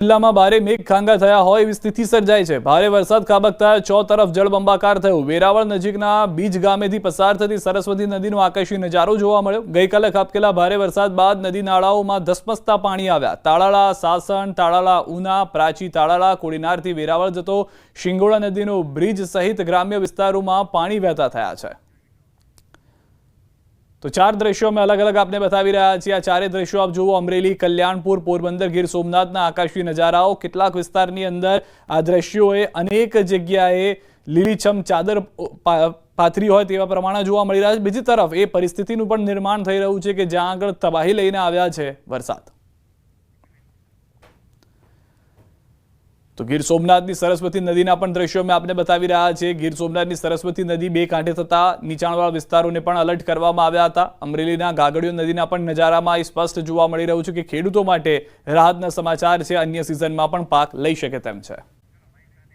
જિલ્લામાં ભારે મેઘખાંગા થયા હોય એવી સ્થિતિ સર્જાઈ છે। ભારે વરસાદ ખાબકતા ચોતરફ જળબંબાકાર થયું। વેરાવળ નજીકના બીજ ગામેથી પસાર થતી સરસ્વતી નદીનો આકર્ષી નજારો જોવા મળ્યો। ગઈકાલે ખાબકેલા ભારે વરસાદ બાદ નદી નાળાઓમાં ધસમસતા પાણી આવ્યા। તાળાળા, સાસણ, તાળાળા, ઉના, પ્રાચી, તાળાળા, કોડીનારથી વેરાવળ જતો શિંગોડા નદીનો બ્રિજ સહિત ગ્રામ્ય વિસ્તારોમાં પાણી વહેતા થયા છે। તો ચાર દ્રશ્યો અમે અલગ અલગ આપને બતાવી રહ્યા છીએ। આ ચારે દ્રશ્યો આપ જુઓ, અમરેલી, કલ્યાણપુર, પોરબંદર, ગીર સોમનાથના આકાશી નજારાઓ। કેટલાક વિસ્તારની અંદર આ દ્રશ્યોએ અનેક જગ્યાએ લીલીછમ ચાદર પાથરી હોય તેવા પ્રમાણે જોવા મળી રહ્યા છે। બીજી તરફ એ પરિસ્થિતિનું પણ નિર્માણ થઈ રહ્યું છે કે જ્યાં આગળ તબાહી લઈને આવ્યા છે વરસાદ। તો ગીર સોમનાથની સરસ્વતી નદીના પણ દ્રશ્યો અમે આપને બતાવી રહ્યા છીએ। ગીર સોમનાથની સરસ્વતી નદી બે કાંઠે થતા નીચાણવાળા વિસ્તારોને પણ એલર્ટ કરવામાં આવ્યા હતા। અમરેલીના ગાગડીયો નદીના પણ નજારામાં સ્પષ્ટ જોવા મળી રહ્યું છે કે ખેડૂતો માટે રાહતના સમાચાર છે, અન્ય સિઝનમાં પણ પાક લઈ શકે તેમ છે।